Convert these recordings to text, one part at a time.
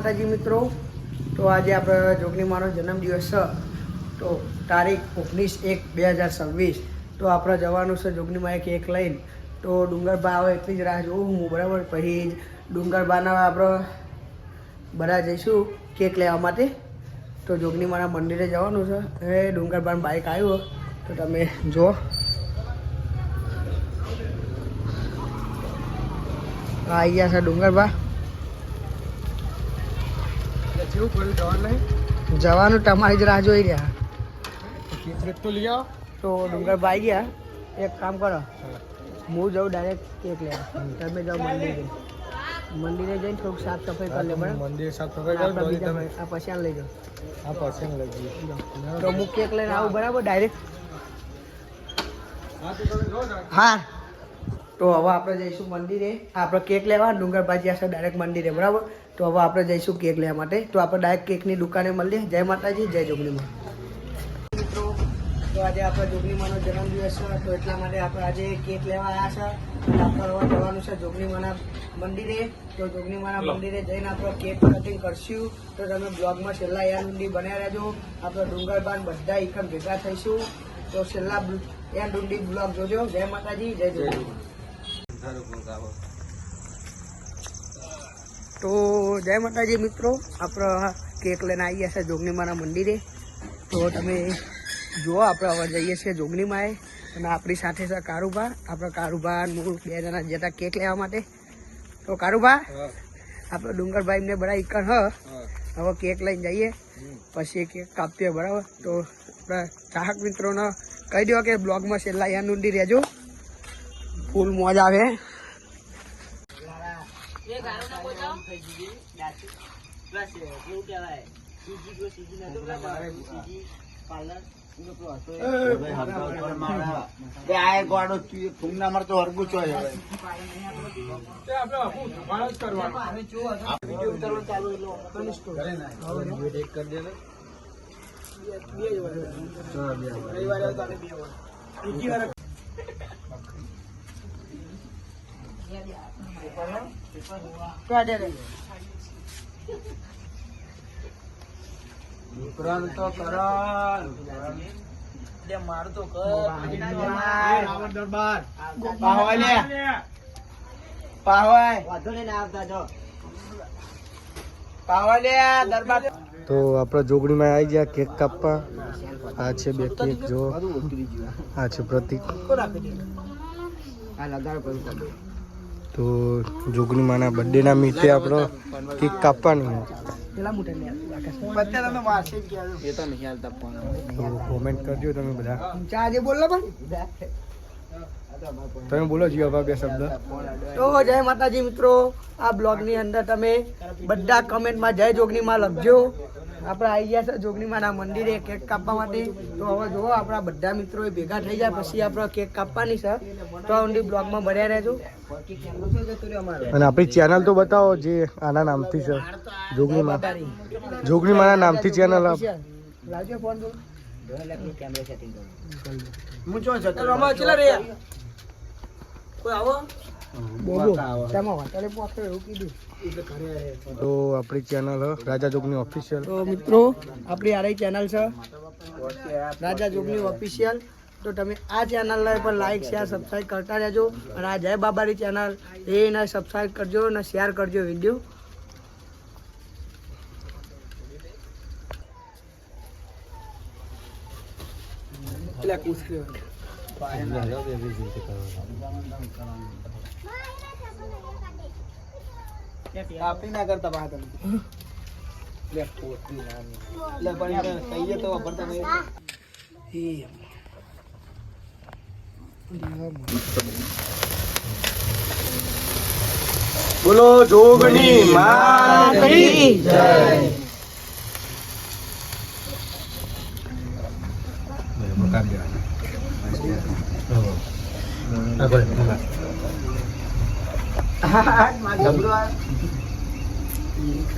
માતાજી મિત્રો, તો આજે આપણે જોગણી માનો જન્મદિવસ છે, તો તારીખ 19/1/2026. તો આપણે જવાનું છે જોગણીમાં કેક લઈને. તો ડુંગરબા આવે એટલી જ રાહ જોઉં હું, બરાબર. પછી ડુંગરબાના આપણે બધા જઈશું કેક લેવા માટે. તો જોગણીમાના મંદિરે જવાનું છે. એ ડુંગરબાનું બાઇક આવ્યું, તો તમે જુઓ. આવી ગયા છે ડુંગરબા. જવાનું તમારી જ રાહ જોઈ રહ્યા. તો ડુંગરબા આવી ગયા. એક કામ કરો, હું જાઉં ડાયરેક્ટ કેક લેવા, તમે જાઓ મંદિરે જઈને થોડુંક સાફ સફાઈ કરી લે, બરાબર. મંદિર સાફ સફાઈ કરો, આ પછી આ લઈ જાઓ. આ પછી લઈ જઈએ. તો હું કેક લઈને આવું, બરાબર, ડાયરેક્ટ. હા, તો હવે આપણે જઈશું મંદિરે. આપણે કેક લેવા. ડુંગરબાજી હશે ડાયરેક્ટ મંદિરે, બરાબર. તો હવે આપણે જઈશું કેક લેવા માટે. તો આપણે ડાયરેક્ટ કેકની દુકાને મળીએ. જય માતાજી, જય જોગણીમાં. મિત્રો, તો આજે આપણે જોગણીમાનો જન્મદિવસ છે, તો એટલા માટે આપણે આજે કેક લેવા આવ્યા છે. આપણે હવે જવાનું છે જોગણીમાના મંદિરે. તો જોગણીમાના મંદિરે જઈને આપણે કેક કટિંગ કરશું. તો તમે બ્લોગમાં છેલ્લા યાર ઊંડી બન્યા રહેજો. આપણે ડુંગરબાન બધા એકમ ભેગા થઈશું. તો છેલ્લા યાર ઊંડી બ્લોગ જોજો. જય માતાજી, જય જોગણીમાં. તો જય માતાજી મિત્રો, આપણે કેક લઈને આવી ગયા છે જોગણીમાના મંદિરે. તો તમે જુઓ, આપણે હવે જઈએ છીએ જોગણીમાએ. અને આપણી સાથે છે કારુભા. આપણે કારુભા હું 2 જણા જતા કેક લેવા માટે. તો કારુભા, આપણે ડુંગરભાઈ ને બધા એકણ હવે કેક લઈને જઈએ, પછી કેક કાપીએ, બરાબર. તો આપણા ચાહક મિત્રોને કહી દો કે બ્લોગમાં છેલ્લા યાર ઊંડી રહેજો. ફૂલ મોજ આવે. મારું તો તો આપણે જોગણીમાં આવી ગયા કેક કાપવા. આ છે 2 કેક, જો આ છે પ્રતિક. તો જોગણીમાના બર્થડેના મીટે આપણે કેક કાપવાની. કોમેન્ટ કરજો તમે બધા. તમે બોલો જીઓ બાબા 2 શબ્દ. તો જય માતાજી મિત્રો, આ બ્લોગની અંદર તમે બધા કમેન્ટમાં જય જોગણીમાં લખજો. આપણે આવી ગયા છે જોગણીમાના મંદિરે કેક કાપવા માટે. તો હવે જુઓ, આપણા બધા મિત્રો ભેગા થઈ જાય પછી આપણે કેક કાપવાની છે. તો ઊંડી બ્લોગમાં બન્યા રહેજો. અને આપણી ચેનલ તો બતાવો જે આના નામથી છે, જોગણીમાના નામથી ચેનલ. લાવજો ફોન. હું જો જતો રમા ચલા રે કોઈ આવો બોબો તેમાં વાતારે પોખરે એવું કીધું. તો આપણી ચેનલ રાજા જોગણી ઓફિશિયલ. તો મિત્રો, આપણી આરી ચેનલ છે રાજા જોગણી ઓફિશિયલ. તો તમે આ ચેનલને પણ લાઈક શેર સબસ્ક્રાઈબ કરતા રહેજો. અને આ જય બાબાની ચેનલ એને સબસ્ક્રાઈબ કરજો અને શેર કરજો વિડીયો. પેલા કુસ્કી કાપી ના કરતા બહાર તમે કહીએ તો વાપરતા નહીં. બોલો જોગણી માતની જય.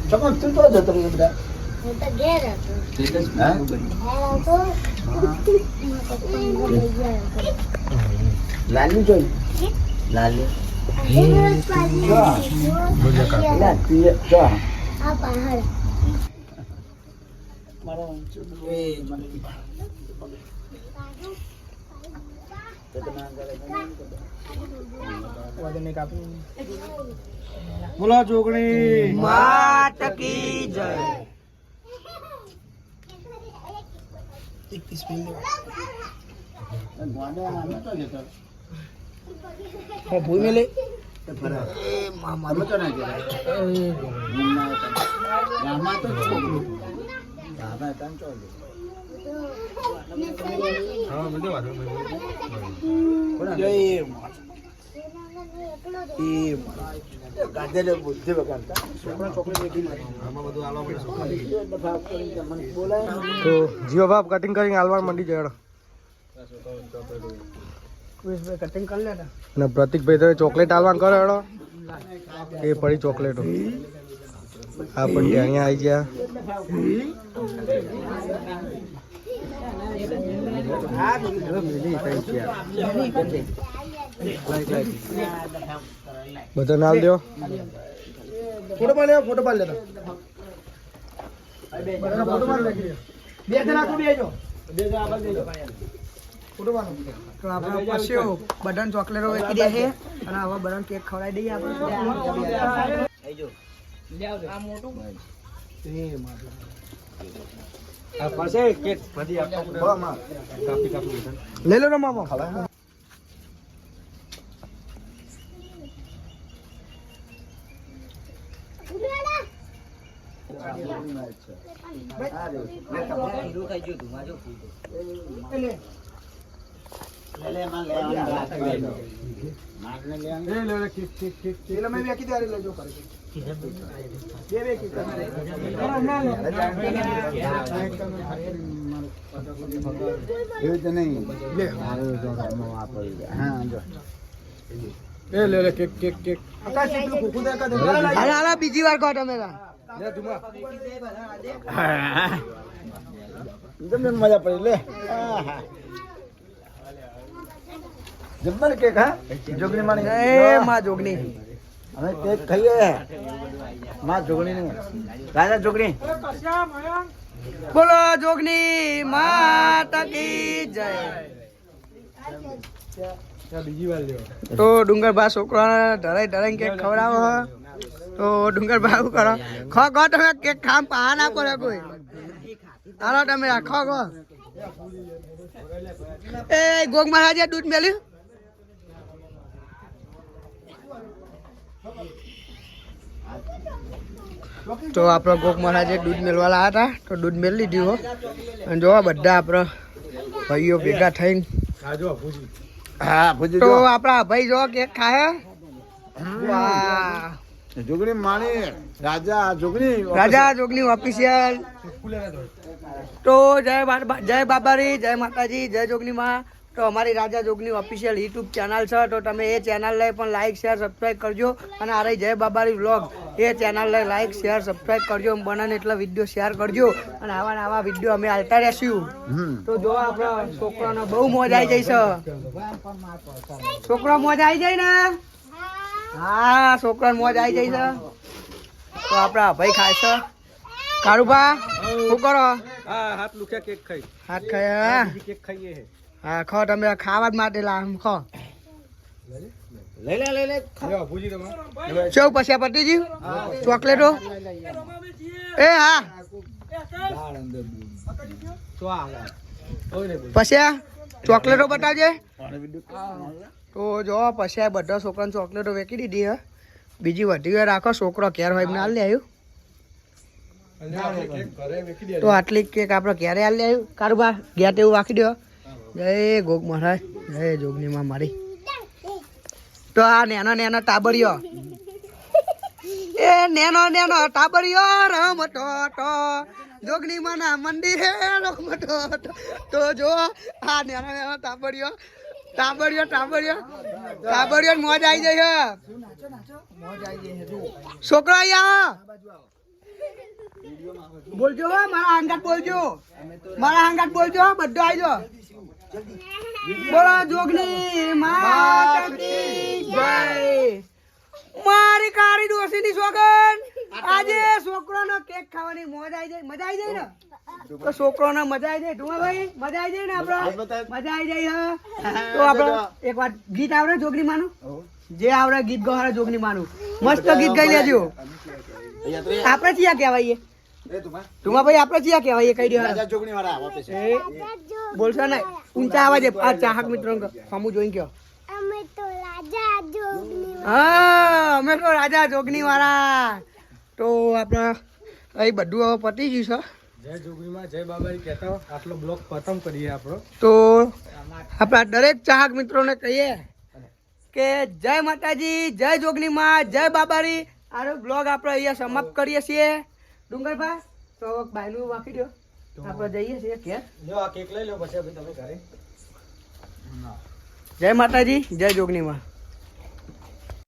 ચમક તું તો જતો બધા. હું તો ઘેર હતો. લાલી જોઈ લાલી બોલો જોગણી માત કી જય. ભૂલ મેલે તો જીઓ બાપ કટિંગ કરીને હાલવા મંડી જાય કટિંગ કરી લે ને. અને પ્રતિકભાઈ તો ચોકલેટ હાલવાનું કરે હેડો એ પડી ચોકલેટો આ પણ ત્યાં આવી ગયા બધા નાલ દો ફોટો પાડ લેવો, ફોટો પાડ લેતા ફોટો પાડ લે. બે જણ આખું બેજો, ફોટો પાડો. તો આપણે પછી બધાને ચોકલેટો વેચી દે છે અને હવે બધાને કેક ખવડાવી દઈએ આપણે. લઈ લો ને મામા. બીજી વાર કહો તમે મજા પડી લે જબ્બર કેક હા જોગણી માણી એ માં જોગણી અમે કેક ખાઈએ માં જોગણી ને રાજા જોગણી બોલો જોગની માતા કી જય. બીજી વાર લ્યો તો ડુંગરભા છોકરાને ઢળાઈ ઢળાઈ કેક ખવડાવો હો. તો ડુંગરભા શું કરો ખો ખો તમે કેક ખામ પા ના પડે કોઈ. હાલો તમે ખો ખો. એ ગોગ મહારાજે દૂધ મેલ્યું. તો આપણો ગોગ મહારાજે દૂધ મેળવા લાયા હતા તો દૂધ મેળ લીધું હો. અને જોવા બધા આપણા ભાઈઓ ભેગા થઈને હા ભૂજી તો આપણા ભાઈ જો કેક ખાય. વાહ જોગણી માણી રાજા જોગણી રાજા જોગની ઓફિશિયલ. તો જય બાબારી, જય માતાજી, જય જોગની માં. તો અમારી રાજા જોગની ઓફિશિયલ યુટ્યુબ ચેનલ છે તો તમે એ ચેનલને પણ લાઈક શેર સબસ્ક્રાઈબ કરજો. અને આ રહી જય બાબારી વ્લોગ એ ચેનલને લાઈક શેર સબસ્ક્રાઈબ કરજો. બને એટલા વિડીયો શેર કરજો અને આવા ને આવા વિડીયો અમે આવતા રહેશું. તો જો આપણા છોકરાનો બહુ મોજ આવી જાય છે. છોકરો મોજ આવી જાય ને. હા છોકરાને મોજ આવી જાય છે. તો આપણા ભાઈ ખાય છે. કારુભા શું કરો? હાથ લુખ્યા કેક ખાઈ હાથ ખાયા. કેક ખાઈએ હા ખો તમે ખાવા જ માટે લામ ખો. લઈ લે ભૂજી તમે ચૌ પછી પતીજી ચોકલેટો. એ હા પછી ચોકલેટો બતાવજે. તો જો પછી બધા છોકરાને ચોકલેટો વેચી દીધી હે. બીજી વધી હોય રાખો છોકરો ઘેર હોય ના લે આવ્યું. તો આટલી કેક આપણે ક્યારે હાલ લે આવ્યું કારુબા ગયા તેવું વાંકી દો. જય ગોગ મહારાજ, જય જોગની માં મારી. તો આ નેનો નેનો ટાબરિયો એ નેનો નેનો ટાબરિયો રમતો તો જોગની માં ના મંદિરે રમતો તો જો આ નેનો નેનો ટાબરિયો ટાબરિયો ટાબરિયો ટાબરિયો મોજ આવી જાય છોકરો અહીંયા બોલજો હો મારા આંગાત બોલજો, મારા આંગાત બોલજો બધો આવજો. બોલો જોગની માતા કી જય. મારી કાળી ડોસીની સોગન આજે છોકરાનો કેક ખાવાની મજા આવી જાય ને તો છોકરાનો મજા આવી જાય ઢુમાભાઈ મજા આવી જાય ને આપણો મજા આવી જાય હા તો આપણે એક વાર ગીત આવડે જોગણી માનું જે આવડે ગીત ગવાડે જોગણી માનું મસ્ત ગીત ગાઈ લેજો આપણે ચિયા કહેવાય ઢુમાભાઈ આપણે ચિયા કહેવાય કઈ દે બોલશો ને ઊંચા અવાજે આ ચાહક મિત્રો સામું જોઈને કયો હા અમે તો રાજા જોગણી વાળા તો આપણા અહીં બધું હવે પતી ગયું છે જય જોગણીમાં જય બાબાજી કહેતા આટલો બ્લોગ ખતમ કરીએ આપણો તો આપણા દરેક ચાહક મિત્રોને કહીએ કે જય માતાજી જય જોગણીમાં જય બાબારી આનો બ્લોગ આપણે અહીંયા સમાપ્ત કરીએ છીએ ડુંગરભાઈ તો બાયનું વાંકી દો આપણે જઈએ છીએ ઘેર જો આ કેક લઈ લો પછી તમે ઘરે જય માતાજી જય જોગણીમાં